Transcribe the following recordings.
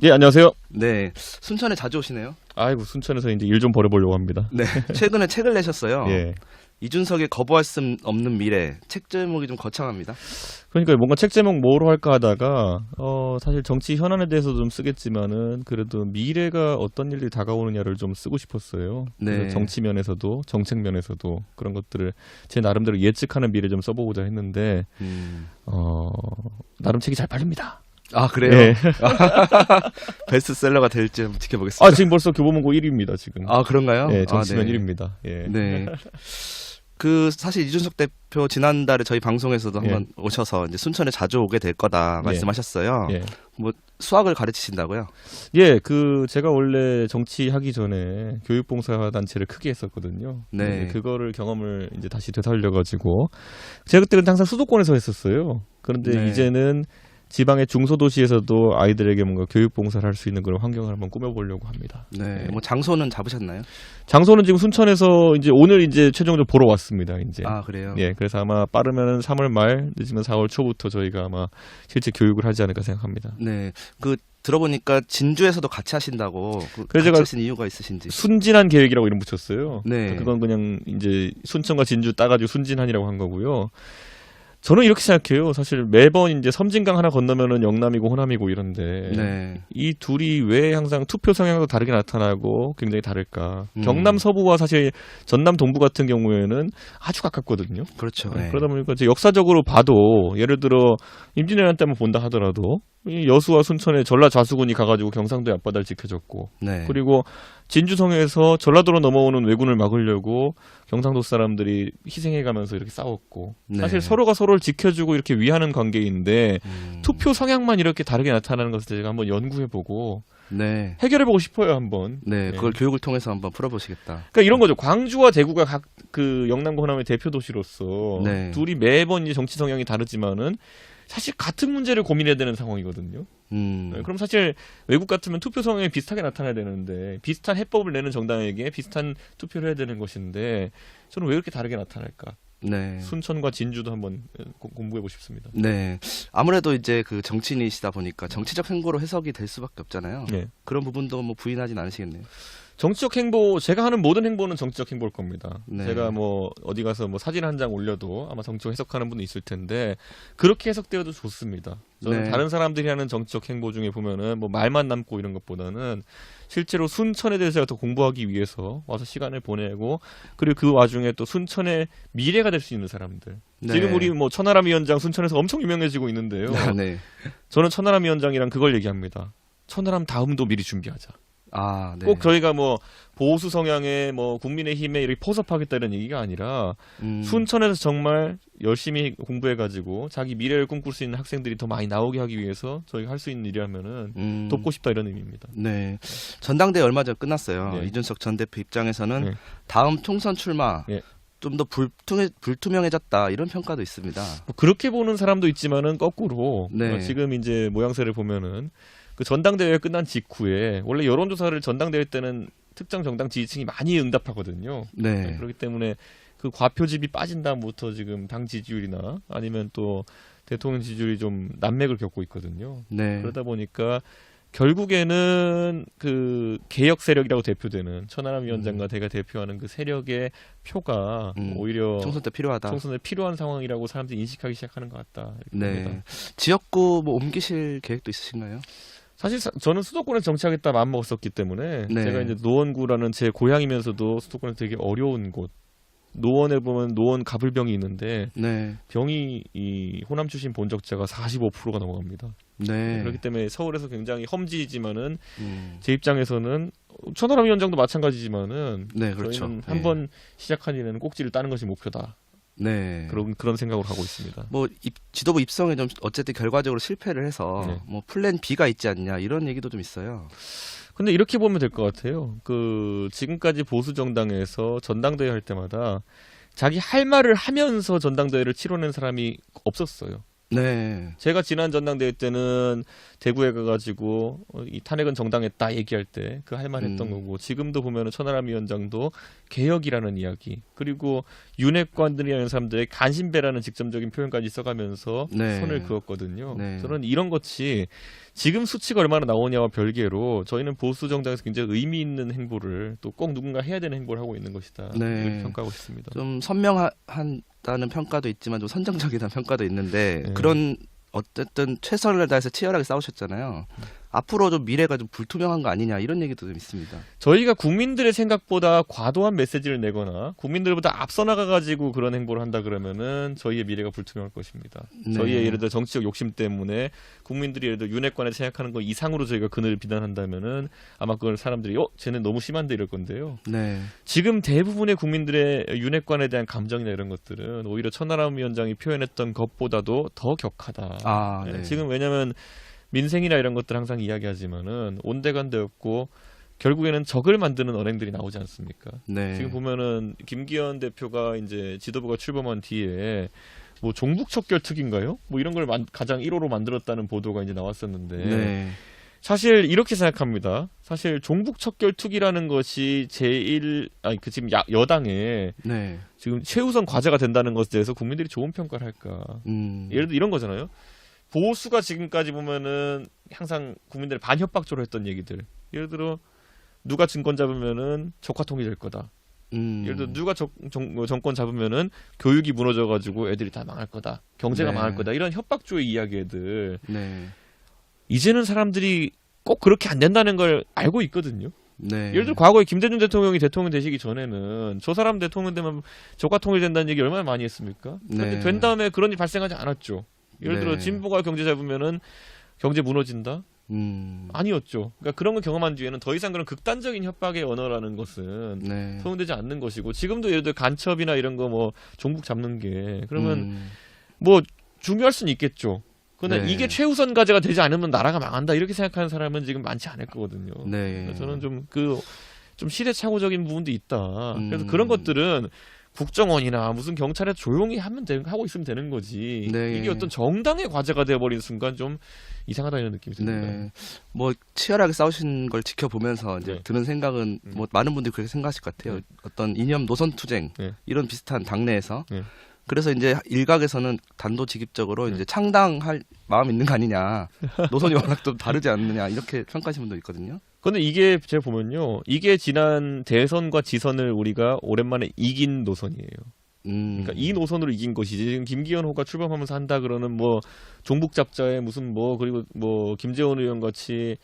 예, 안녕하세요. 네, 순천에 자주 오시네요. 아이고, 순천에서 이제 일 좀 벌여보려고 합니다. 네, 최근에 책을 내셨어요. 예. 이준석의 거부할 수 없는 미래. 책 제목이 좀 거창합니다. 그러니까 뭔가 책 제목 뭐로 할까 하다가, 사실 정치 현안에 대해서도 좀 쓰겠지만은, 그래도 미래가 어떤 일들이 다가오느냐를 좀 쓰고 싶었어요. 네. 그래서 정치 면에서도, 정책 면에서도 그런 것들을 제 나름대로 예측하는 미래 좀 써보고자 했는데, 나름 책이 잘 팔립니다. 아, 그래요? 예. 베스트셀러가 될지 한번 지켜보겠습니다. 아, 지금 벌써 교보문고 1위입니다, 지금. 아, 그런가요? 예, 정치면 아, 네. 1위입니다. 예. 네. 사실 이준석 대표 지난달에 저희 방송에서도 한번 오셔서 이제 순천에 자주 오게 될 거다 말씀하셨어요. 예. 뭐 수학을 가르치신다고요? 예, 제가 원래 정치하기 전에 교육봉사단체를 크게 했었거든요. 네. 그거를 경험을 이제 다시 되살려가지고, 제가 그때는 항상 수도권에서 했었어요. 그런데 네. 이제는 지방의 중소도시에서도 아이들에게 뭔가 교육봉사를 할 수 있는 그런 환경을 한번 꾸며보려고 합니다. 네. 뭐 장소는 잡으셨나요? 장소는 지금 순천에서 이제 오늘 이제 최종적으로 보러 왔습니다, 이제. 아, 그래요? 예, 그래서 아마 빠르면 3월 말, 늦으면 4월 초부터 저희가 아마 실제 교육을 하지 않을까 생각합니다. 네. 들어보니까 진주에서도 같이 하신다고. 그래서 같이 제가 하신 이유가 있으신지. 순진한 계획이라고 이름 붙였어요. 네. 그건 그냥 이제 순천과 진주 따가지고 순진한이라고 한 거고요. 저는 이렇게 생각해요. 사실 매번 이제 섬진강 하나 건너면은 영남이고 호남이고 이런데 네. 이 둘이 왜 항상 투표 성향도 다르게 나타나고 굉장히 다를까? 경남 서부와 사실 전남 동부 같은 경우에는 아주 가깝거든요. 그렇죠. 네. 그러다 보니까 이제 역사적으로 봐도 예를 들어 임진왜란 때만 본다 하더라도 이 여수와 순천에 전라 좌수군이 가가지고 경상도의 앞바다를 지켜줬고, 네. 그리고 진주성에서 전라도로 넘어오는 왜군을 막으려고 경상도 사람들이 희생해가면서 이렇게 싸웠고, 네. 사실 서로가 서로를 지켜주고 이렇게 위하는 관계인데 투표 성향만 이렇게 다르게 나타나는 것을 제가 한번 연구해보고 네. 해결해보고 싶어요, 한번. 네. 그걸 교육을 통해서 한번 풀어보시겠다. 그러니까 이런 거죠. 광주와 대구가 각 그 영남과 호남의 대표 도시로서 네. 둘이 매번 이제 정치 성향이 다르지만은 사실 같은 문제를 고민해야 되는 상황이거든요. 그럼 사실 외국 같으면 투표 성향이 비슷하게 나타나야 되는데 비슷한 해법을 내는 정당에게 비슷한 투표를 해야 되는 것인데 저는 왜 이렇게 다르게 나타날까? 네. 순천과 진주도 한번 공부해보고 싶습니다. 네. 아무래도 이제 정치인이시다 보니까 정치적 행보로 해석이 될 수밖에 없잖아요. 네. 그런 부분도 뭐 부인하진 않으시겠네요. 정치적 행보, 제가 하는 모든 행보는 정치적 행보일 겁니다. 네. 제가 뭐 어디 가서 뭐 사진 한 장 올려도 아마 정치적 해석하는 분도 있을 텐데 그렇게 해석되어도 좋습니다. 저는 네. 다른 사람들이 하는 정치적 행보 중에 보면은 뭐 말만 남고 이런 것보다는 실제로 순천에 대해서 제가 더 공부하기 위해서 와서 시간을 보내고, 그리고 그 와중에 또 순천의 미래가 될 수 있는 사람들. 네. 지금 우리 뭐 천하람 위원장 순천에서 엄청 유명해지고 있는데요. 네. 저는 천하람 위원장이랑 그걸 얘기합니다. 천하람 다음도 미리 준비하자. 아, 네. 꼭 저희가 뭐 보수 성향의 뭐 국민의힘에 이렇게 포섭하겠다는 얘기가 아니라 순천에서 정말 열심히 공부해가지고 자기 미래를 꿈꿀 수 있는 학생들이 더 많이 나오게 하기 위해서 저희가 할 수 있는 일이라면은 돕고 싶다 이런 의미입니다. 네. 전당대회 얼마 전 끝났어요. 네. 이준석 전 대표 입장에서는 네. 다음 총선 출마 네. 좀 더 불투명해졌다 이런 평가도 있습니다. 뭐 그렇게 보는 사람도 있지만은 거꾸로 네. 지금 이제 모양새를 보면은 그 전당대회 끝난 직후에 원래 여론조사를 전당대회 때는 특정 정당 지지층이 많이 응답하거든요. 네. 그렇기 때문에 그 과표집이 빠진 다음부터 지금 당 지지율이나 아니면 또 대통령 지지율이 좀 난맥을 겪고 있거든요. 네. 그러다 보니까 결국에는 그 개혁 세력이라고 대표되는 천하람 위원장과 제가 대표하는 그 세력의 표가 오히려 총선 때 필요하다. 총선에 필요한 상황이라고 사람들이 인식하기 시작하는 것 같다. 이렇게 네. 봅니다. 지역구 뭐 옮기실 계획도 있으신가요? 사실 저는 수도권에서 정치하겠다 마음 먹었었기 때문에 네. 제가 이제 노원구라는 제 고향이면서도 수도권에서 되게 어려운 곳, 노원에 보면 노원 가불병이 있는데 네. 병이 이 호남 출신 본적자가 45%가 넘어갑니다. 네. 그렇기 때문에 서울에서 굉장히 험지이지만은 제 입장에서는 천하람 위원장도 마찬가지지만은 네, 그렇죠. 저희는 네. 한번 시작한 일은 꼭지를 따는 것이 목표다. 네. 그런 생각을 하고 있습니다. 뭐 지도부 입성에 좀 어쨌든 결과적으로 실패를 해서 네. 뭐 플랜 B가 있지 않냐 이런 얘기도 좀 있어요. 근데 이렇게 보면 될 것 같아요. 지금까지 보수 정당에서 전당대회 할 때마다 자기 할 말을 하면서 전당대회를 치러낸 사람이 없었어요. 네. 제가 지난 전당대회 때는 대구에 가가지고 이 탄핵은 정당했다 얘기할 때 그 할 만했던 거고, 지금도 보면은 천하람 위원장도 개혁이라는 이야기, 그리고 윤핵관들이라는 사람들의 간신배라는 직접적인 표현까지 써가면서 네. 선을 그었거든요. 네. 저는 이런 것이 지금 수치가 얼마나 나오냐와 별개로 저희는 보수 정당에서 굉장히 의미 있는 행보를, 또 꼭 누군가 해야 되는 행보를 하고 있는 것이다, 네. 이렇게 평가하고 있습니다. 좀 선명하다는 평가도 있지만 좀 선정적이다는 평가도 있는데 네. 그런 어쨌든 최선을 다해서 치열하게 싸우셨잖아요. 앞으로 좀 미래가 좀 불투명한 거 아니냐 이런 얘기도 좀 있습니다. 저희가 국민들의 생각보다 과도한 메시지를 내거나 국민들보다 앞서 나가가지고 그런 행보를 한다 그러면은 저희의 미래가 불투명할 것입니다. 네. 저희의 예를 들어 정치적 욕심 때문에 국민들이 예를 들어 윤핵관에 생각하는 거 이상으로 저희가 그늘을 비난한다면은 아마 그걸 사람들이 쟤는 너무 심한데 이럴 건데요. 네. 지금 대부분의 국민들의 윤핵관에 대한 감정이나 이런 것들은 오히려 천하람 위원장이 표현했던 것보다도 더 격하다. 아, 네. 지금 왜냐하면 민생이나 이런 것들 항상 이야기하지만은 온데간데 없고 결국에는 적을 만드는 언행들이 나오지 않습니까? 네. 지금 보면은 김기현 대표가 이제 지도부가 출범한 뒤에 뭐 종북 척결 특인가요? 뭐 이런 걸 가장 1호로 만들었다는 보도가 이제 나왔었는데, 네. 사실 이렇게 생각합니다. 사실 종북 척결 특이라는 것이 지금 여당에 네. 지금 최우선 과제가 된다는 것에 대해서 국민들이 좋은 평가를 할까? 예를 들어 이런 거잖아요. 보수가 지금까지 보면은 항상 국민들을 반협박조로 했던 얘기들. 예를 들어 누가 정권 잡으면은 적화통이 될 거다. 예를 들어 누가 정권 잡으면은 교육이 무너져가지고 애들이 다 망할 거다. 경제가 네. 망할 거다. 이런 협박조의 이야기들. 네. 이제는 사람들이 꼭 그렇게 안 된다는 걸 알고 있거든요. 네. 예를 들어 과거에 김대중 대통령이 대통령 되시기 전에는 저 사람 대통령 되면 적화통일 된다는 얘기 얼마나 많이 했습니까? 그런데 네. 된 다음에 그런 일 발생하지 않았죠. 예를 들어 네. 진보가 경제 잡으면은 경제 무너진다? 아니었죠. 그러니까 그런 걸 경험한 뒤에는 더 이상 그런 극단적인 협박의 언어라는 것은 네. 소용되지 않는 것이고, 지금도 예를 들어 간첩이나 이런 거 뭐 종북 잡는 게 그러면 뭐 중요할 수는 있겠죠. 그런데 네. 이게 최우선 과제가 되지 않으면 나라가 망한다 이렇게 생각하는 사람은 지금 많지 않을 거거든요. 네. 그래서 저는 좀 시대착오적인 부분도 있다. 그래서 그런 것들은 국정원이나 무슨 경찰에 조용히 하고 있으면 되는 거지. 네. 이게 어떤 정당의 과제가 되어버린 순간 좀 이상하다 이런 느낌이 듭니다. 네. 뭐 치열하게 싸우신 걸 지켜보면서 이제 네. 드는 생각은 뭐 많은 분들이 그렇게 생각하실 것 같아요. 네. 어떤 이념 노선 투쟁 네. 이런 비슷한 당내에서 네. 그래서 이제 일각에서는 단도직입적으로 이제 창당할 마음 있는 거 아니냐, 노선이 워낙 좀 다르지 않느냐 이렇게 평가하시는 분도 있거든요. 근데 이게 제가 보면요, 이게 지난 대선과 지선을 우리가 오랜만에 이긴 노선이에요. 그러니까 이 노선으로 이긴 것이지. 지금 김기현 호가 출범하면서 한다 그러는 뭐 종북 잡자에 무슨 뭐 그리고 뭐 김재원 의원 같이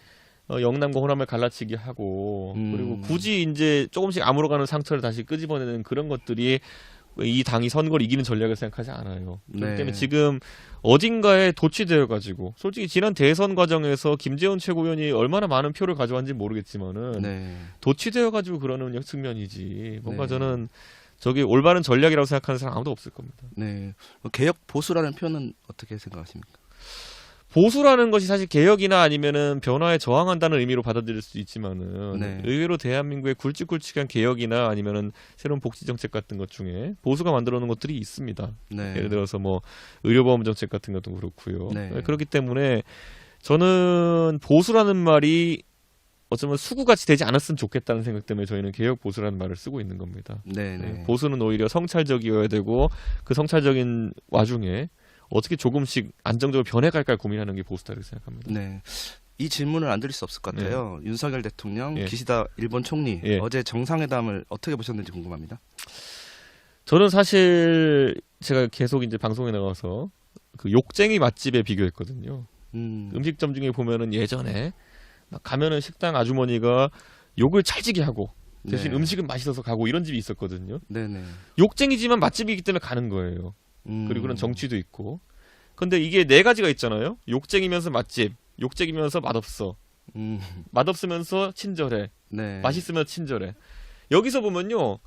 영남과 호남을 갈라치기 하고 그리고 굳이 이제 조금씩 아물어가는 상처를 다시 끄집어내는 그런 것들이 이 당이 선거를 이기는 전략을 생각하지 않아요. 그렇기 네. 때문에 지금 어딘가에 도취되어 가지고, 솔직히 지난 대선 과정에서 김재원 최고위원이 얼마나 많은 표를 가져왔는지 모르겠지만은 네. 도취되어 가지고 그러는 측면이지. 뭔가 네. 저는 저게 올바른 전략이라고 생각하는 사람 아무도 없을 겁니다. 네. 개혁 보수라는 표현은 어떻게 생각하십니까? 보수라는 것이 사실 개혁이나 아니면은 변화에 저항한다는 의미로 받아들일 수 있지만은 네. 의외로 대한민국의 굵직굵직한 개혁이나 아니면은 새로운 복지 정책 같은 것 중에 보수가 만들어 놓은 것들이 있습니다. 네. 예를 들어서 뭐 의료보험 정책 같은 것도 그렇고요. 네. 그렇기 때문에 저는 보수라는 말이 어쩌면 수구같이 되지 않았으면 좋겠다는 생각 때문에 저희는 개혁 보수라는 말을 쓰고 있는 겁니다. 네. 네. 보수는 오히려 성찰적이어야 되고 그 성찰적인 와중에 어떻게 조금씩 안정적으로 변해갈까 고민하는 게 보수다 이렇게 생각합니다. 네. 이 질문을 안 드릴 수 없을 것 같아요. 윤석열 대통령, 예. 기시다 일본 총리 예. 어제 정상회담을 어떻게 보셨는지 궁금합니다. 저는 사실 제가 계속 이제 방송에 나가서 그 욕쟁이 맛집에 비교했거든요. 음식점 중에 보면은 예전에 막 가면은 식당 아주머니가 욕을 찰지게 하고 대신 네. 음식은 맛있어서 가고 이런 집이 있었거든요. 네네. 욕쟁이지만 맛집이기 때문에 가는 거예요. 그리고 그런 정치도 있고. 근데 이게 네 가지가 있잖아요. 욕쟁이면서 맛집, 욕쟁이면서 맛없어, 맛없으면서 친절해, 네. 맛있으면 친절해. 여기서 보면요,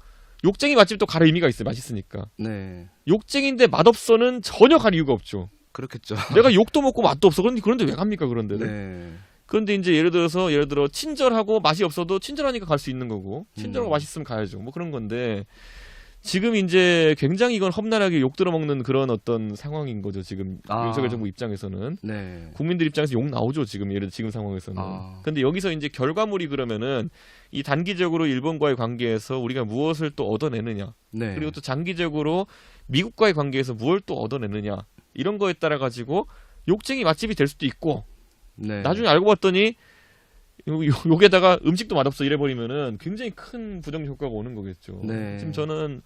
욕쟁이 맛집도 갈 의미가 있어요. 맛있으니까. 네. 욕쟁인데 맛없어는 전혀 갈 이유가 없죠. 그렇겠죠. 내가 욕도 먹고 맛도 없어. 그런데 왜 갑니까 그런데? 네. 그런데 이제 예를 들어 친절하고 맛이 없어도 친절하니까 갈 수 있는 거고, 친절하고 맛있으면 가야죠. 뭐 그런 건데. 지금 이제 굉장히 이건 험난하게 욕 들어먹는 그런 어떤 상황인 거죠. 지금 윤석열 정부 입장에서는. 네. 국민들 입장에서 욕 나오죠. 지금 상황에서는. 근데 여기서 이제 결과물이 그러면은 이 단기적으로 일본과의 관계에서 우리가 무엇을 또 얻어내느냐. 네. 그리고 또 장기적으로 미국과의 관계에서 무엇을 또 얻어내느냐. 이런 거에 따라 가지고 욕쟁이 맛집이 될 수도 있고 네. 나중에 알고 봤더니 욕에다가 음식도 맛없어 이래버리면은 굉장히 큰 부정 효과가 오는 거겠죠. 네. 지금 저는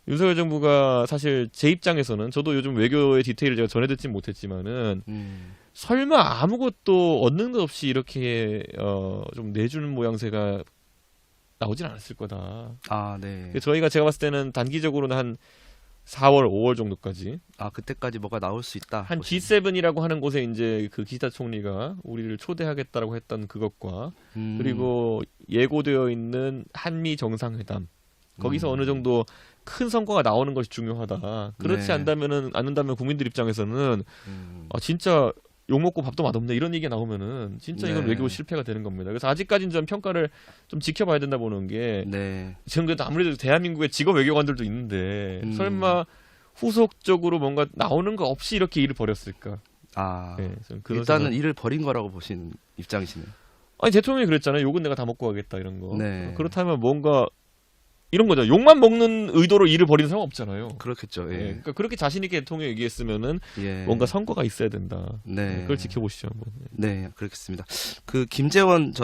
윤석열 정부가 사실 제 입장에서는 저도 요즘 외교의 디테일을 제가 전해 듣진 못했지만은 설마 아무것도 얻는 것 없이 이렇게 좀 내주는 모양새가 나오진 않았을 거다. 아, 네. 저희가 제가 봤을 때는 단기적으로는 한 4월, 5월 정도까지 아, 그때까지 뭐가 나올 수 있다. 한 보시면. G7이라고 하는 곳에 이제 그 기시다 총리가 우리를 초대하겠다라고 했던 그것과 그리고 예고되어 있는 한미 정상회담 거기서 어느 정도 큰 성과가 나오는 것이 중요하다. 그렇지 네. 않는다면 국민들 입장에서는 진짜 욕 먹고 밥도 맛없네 이런 얘기가 나오면은 진짜 이건 네. 외교 실패가 되는 겁니다. 그래서 아직까지는 좀 평가를 좀 지켜봐야 된다 보는 게 네. 지금 그래도 아무래도 대한민국에 직업 외교관들도 있는데 설마 후속적으로 뭔가 나오는 거 없이 이렇게 일을 벌였을까? 아, 네, 저는 그런 일단은 생각- 일을 버린 거라고 보시는 입장이시네요. 아니 대통령이 그랬잖아요. 욕은 내가 다 먹고 가겠다 이런 거. 네. 그렇다면 뭔가 이런 거죠. 욕만 먹는 의도로 일을 벌이는 사람 없잖아요. 그렇겠죠. 예, 예. 그러니까 그렇게 자신 있게 대통령이 얘기했으면은 예. 뭔가 성과가 있어야 된다. 네. 그걸 지켜보시죠 한번. 네, 그렇겠습니다. 그 김재원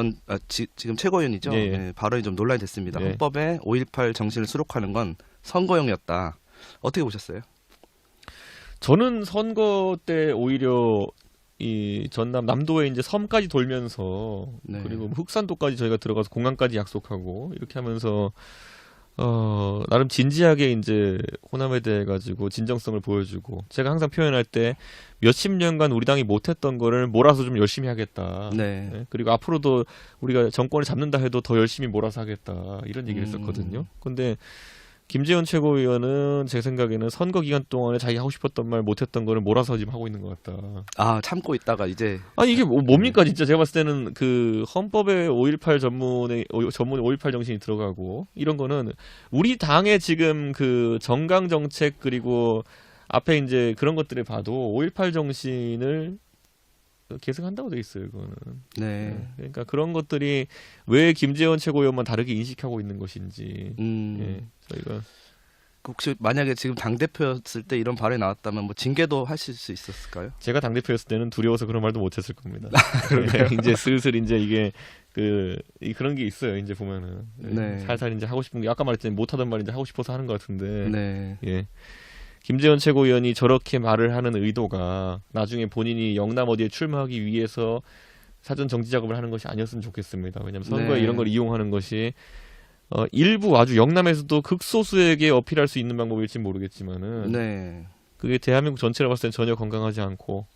지금 최고위원이죠. 예, 예. 네, 발언이 좀 논란이 됐습니다. 예. 헌법에 5.18 정신을 수록하는 건 선거용이었다. 어떻게 보셨어요? 저는 선거 때 오히려 이 전남 남도에 이제 섬까지 돌면서 네. 그리고 흑산도까지 저희가 들어가서 공항까지 약속하고 이렇게 하면서 나름 진지하게 이제 호남에 대해 가지고 진정성을 보여주고 제가 항상 표현할 때 몇십 년간 우리 당이 못했던 거를 몰아서 좀 열심히 하겠다. 네. 네, 그리고 앞으로도 우리가 정권을 잡는다 해도 더 열심히 몰아서 하겠다 이런 얘기를 했었거든요. 근데 김재원 최고위원은 제 생각에는 선거 기간 동안에 자기 하고 싶었던 말 못했던 거를 몰아서 지금 하고 있는 것 같다. 아, 참고 있다가 이제 아니 이게 뭡니까 진짜 제가 봤을 때는 그 헌법에 5.18 전문에 5.18 정신이 들어가고 이런 거는 우리 당의 지금 그 정강 정책 그리고 앞에 이제 그런 것들을 봐도 5.18 정신을 계승한다고 돼 있어요. 그거는. 네. 그러니까 그런 것들이 왜 김재원 최고위원만 다르게 인식하고 있는 것인지. 예, 저희가 혹시 만약에 지금 당 대표였을 때 이런 발언이 나왔다면 뭐 징계도 하실 수 있었을까요? 제가 당대표였을 때는 두려워서 그런 말도 못했을 겁니다. 예, 이제 슬슬 이제 이게 그런 게 있어요. 이제 보면은 네. 살살 이제 하고 싶은 게 아까 말했더니 못하던 말 이제 하고 싶어서 하는 것 같은데. 네. 예. 김재원 최고위원이 저렇게 말을 하는 의도가 나중에 본인이 영남 어디에 출마하기 위해서 사전 정지 작업을 하는 것이 아니었으면 좋겠습니다. 왜냐하면 선거에 네. 이런 걸 이용하는 것이 일부 아주 영남에서도 극소수에게 어필할 수 있는 방법일지 모르겠지만은 네. 그게 대한민국 전체로 봤을 땐 전혀 건강하지 않고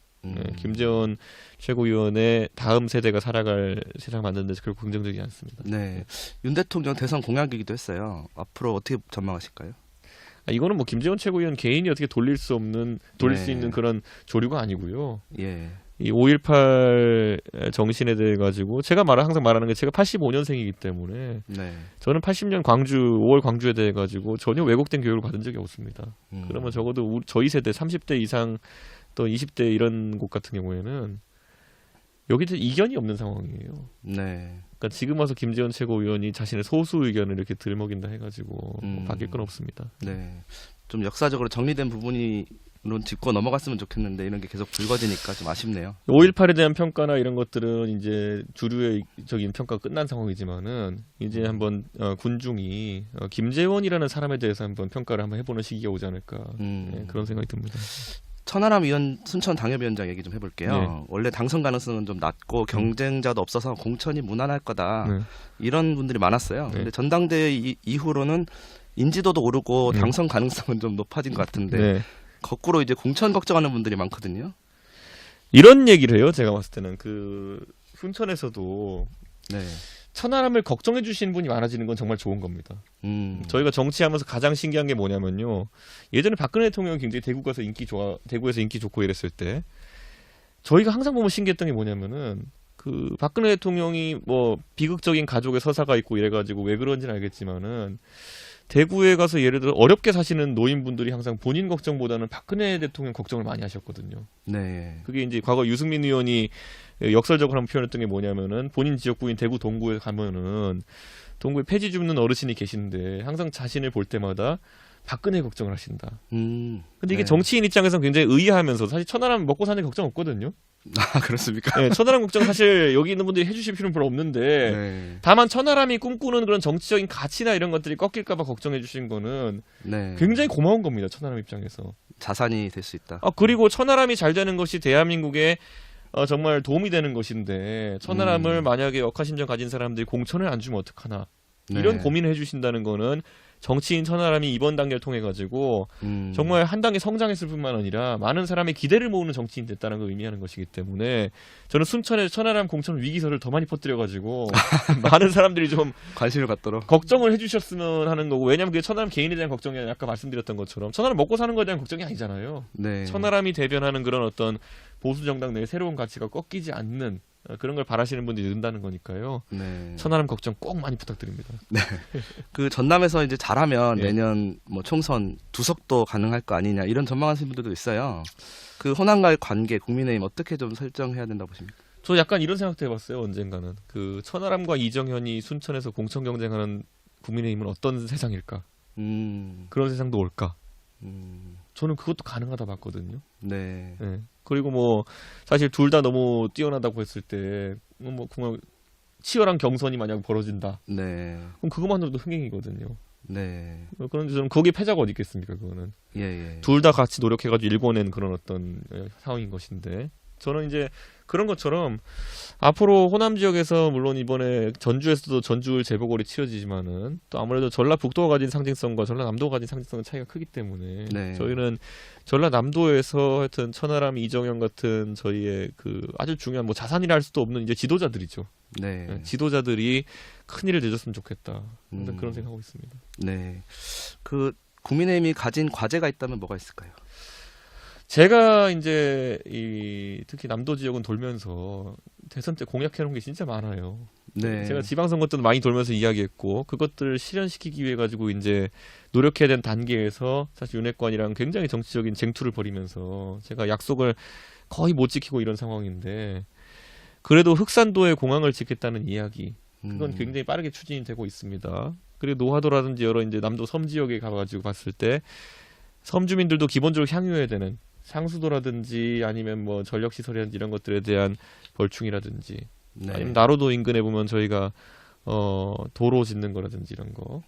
김재원 최고위원의 다음 세대가 살아갈 세상 만드는 데서 결코 긍정적이지 않습니다. 네. 윤 대통령 대선 공약이기도 했어요. 앞으로 어떻게 전망하실까요? 이거는 뭐 김재원 최고위원 개인이 어떻게 돌릴 수 네. 있는 그런 조류가 아니고요. 예. 이 5.18 정신에 대해 가지고 제가 항상 말하는 게 제가 85년생이기 때문에 네. 저는 80년 5월 광주에 대해 가지고 전혀 왜곡된 교육을 받은 적이 없습니다. 그러면 적어도 저희 세대 30대 이상 또 20대 이런 곳 같은 경우에는 여기에 이견이 없는 상황이에요. 네. 그러니까 지금 와서 김재원 최고위원이 자신의 소수 의견을 이렇게 들먹인다 해가지고 바뀔 건 없습니다. 네. 좀 역사적으로 정리된 부분으로 짚고 넘어갔으면 좋겠는데 이런 게 계속 불거지니까 좀 아쉽네요. 5.18에 대한 평가나 이런 것들은 이제 주류적인 평가가 끝난 상황이지만은 이제 한번 군중이 김재원이라는 사람에 대해서 한번 평가를 한번 해보는 시기가 오지 않을까 네, 그런 생각이 듭니다. 천하람 의원 순천 당협위원장 얘기 좀 해볼게요. 네. 원래 당선 가능성은 좀 낮고 경쟁자도 없어서 공천이 무난할 거다. 네. 이런 분들이 많았어요. 네. 근데 전당대회 이후로는 인지도도 오르고 당선 가능성은 좀 높아진 것 같은데 네. 거꾸로 이제 공천 걱정하는 분들이 많거든요. 이런 얘기를 해요. 제가 봤을 때는 그 순천에서도 네. 천하람을 걱정해 주시는 분이 많아지는 건 정말 좋은 겁니다. 저희가 정치하면서 가장 신기한 게 뭐냐면요. 예전에 박근혜 대통령이 굉장히 대구에서 인기 좋고 이랬을 때 저희가 항상 보면 신기했던 게 뭐냐면은 그 박근혜 대통령이 뭐 비극적인 가족의 서사가 있고 이래가지고 왜 그런지는 알겠지만은 대구에 가서 예를 들어 어렵게 사시는 노인분들이 항상 본인 걱정보다는 박근혜 대통령 걱정을 많이 하셨거든요. 네. 그게 이제 과거 유승민 의원이 역설적으로 한번 표현했던 게 뭐냐면은 본인 지역구인 대구 동구에 가면은 동구에 폐지 줍는 어르신이 계신데 항상 자신을 볼 때마다 박근혜 걱정을 하신다. 근데 이게 네. 정치인 입장에서는 굉장히 의아하면서 사실 천하람 먹고 사는 걱정 없거든요. 아, 그렇습니까? 네, 천하람 걱정 사실 여기 있는 분들이 해주실 필요는 별로 없는데 네. 다만 천하람이 꿈꾸는 그런 정치적인 가치나 이런 것들이 꺾일까봐 걱정해 주신 거는 네. 굉장히 고마운 겁니다. 천하람 입장에서. 자산이 될 수 있다. 그리고 천하람이 잘 되는 것이 대한민국에 정말 도움이 되는 것인데 천하람을 만약에 억하심정 가진 사람들이 공천을 안 주면 어떡하나 이런 네. 고민을 해주신다는 거는 정치인 천하람이 이번 단계를 통해 가지고 정말 한 단계 성장했을 뿐만 아니라 많은 사람의 기대를 모으는 정치인 됐다는 걸 의미하는 것이기 때문에 저는 순천에 천하람 공천 위기설을 더 많이 퍼뜨려 가지고 많은 사람들이 좀 관심을 갖도록. 걱정을 해주셨으면 하는 거고 왜냐하면 그게 천하람 개인에 대한 걱정이 아니라 아까 말씀드렸던 것처럼 천하람 먹고 사는 거에 대한 걱정이 아니잖아요. 네. 천하람이 대변하는 그런 어떤 보수 정당 내의 새로운 가치가 꺾이지 않는 그런 걸 바라시는 분들이 는다는 거니까요. 네. 천하람 걱정 꼭 많이 부탁드립니다. 그 전남에서 이제 잘하면 예. 내년 뭐 총선 두석도 가능할 거 아니냐 이런 전망하시는 분들도 있어요. 그 호남과의 관계 국민의힘 어떻게 좀 설정해야 된다고 보십니까? 저 약간 이런 생각도 해봤어요. 언젠가는 그 천하람과 이정현이 순천에서 공천 경쟁하는 국민의힘은 어떤 세상일까? 그런 세상도 올까? 저는 그것도 가능하다 봤거든요. 네. 네. 그리고 뭐 사실 둘 다 너무 뛰어나다고 했을 때 뭐 그냥 치열한 경선이 만약 벌어진다. 네. 그럼 그것만으로도 흥행이거든요. 네. 그런데 저는 거기에 패자가 어디 있겠습니까? 그거는 예, 예. 둘 다 같이 노력해가지고 일궈낸 그런 어떤 상황인 것인데 저는 이제 그런 것처럼 앞으로 호남 지역에서 물론 이번에 전주에서도 전주을 재보궐이 치러지지만은 또 아무래도 전라북도가 가진 상징성과 전라남도가 가진 상징성은 차이가 크기 때문에 네. 저희는 전라남도에서 하여튼 천하람, 이정현 같은 저희의 그 아주 중요한 뭐 자산이라 할 수도 없는 이제 지도자들이죠. 네. 지도자들이 큰 일을 내줬으면 좋겠다. 그런 생각하고 있습니다. 네. 그 국민의힘이 가진 과제가 있다면 뭐가 있을까요? 제가 이제 특히 남도 지역은 돌면서 대선 때 공약해놓은 게 진짜 많아요. 네. 제가 지방선거 때도 많이 돌면서 이야기했고 그것들을 실현시키기 위해 가지고 이제 노력해야 되는 단계에서 사실 윤핵관이랑 굉장히 정치적인 쟁투를 벌이면서 제가 약속을 거의 못 지키고 이런 상황인데 그래도 흑산도에 공항을 짓겠다는 이야기 그건 굉장히 빠르게 추진이 되고 있습니다. 그리고 노화도라든지 여러 이제 남도 섬 지역에 가가지고 봤을 때 섬 주민들도 기본적으로 향유해야 되는 상수도라든지 아니면 뭐 전력 시설이라든지 이런 것들에 대한 벌충이라든지 네. 아니면 나로도 인근에 보면 저희가 도로 짓는 거라든지 이런 거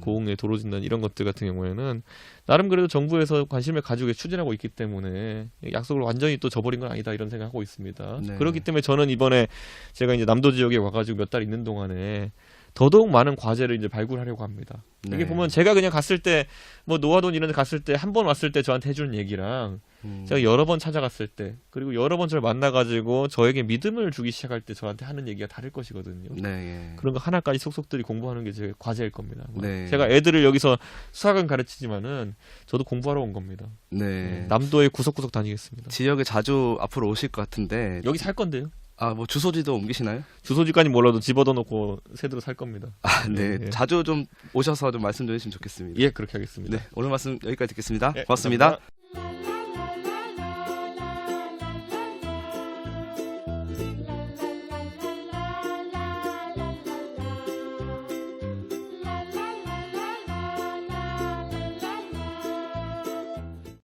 고흥에 도로 짓는 이런 것들 같은 경우에는 나름 그래도 정부에서 관심을 가지고 추진하고 있기 때문에 약속을 완전히 또 저버린 건 아니다 이런 생각하고 있습니다. 네. 그렇기 때문에 저는 이번에 제가 이제 남도 지역에 와가지고 몇 달 있는 동안에 더더욱 많은 과제를 이제 발굴하려고 합니다. 네. 이게 보면 제가 그냥 갔을 때 뭐 노화돈 이런 데 갔을 때 한 번 왔을 때 저한테 해주는 얘기랑 제가 여러 번 찾아갔을 때 그리고 여러 번 저를 만나가지고 저에게 믿음을 주기 시작할 때 저한테 하는 얘기가 다를 것이거든요. 네. 예. 그런 거 하나까지 속속들이 공부하는 게 제 과제일 겁니다. 네. 제가 애들을 여기서 수학은 가르치지만은 저도 공부하러 온 겁니다. 네. 남도에 구석구석 다니겠습니다. 지역에 자주 앞으로 오실 것 같은데 여기 살 건데요. 아, 뭐 주소지도 옮기시나요? 주소지까지 몰라도 집 얻어놓고 새들어 살 겁니다. 아, 네. 예. 자주 좀 오셔서 좀 말씀 좀 해주시면 좋겠습니다. 예, 그렇게 하겠습니다. 네. 오늘 말씀 여기까지 듣겠습니다. 예, 고맙습니다. 감사합니다.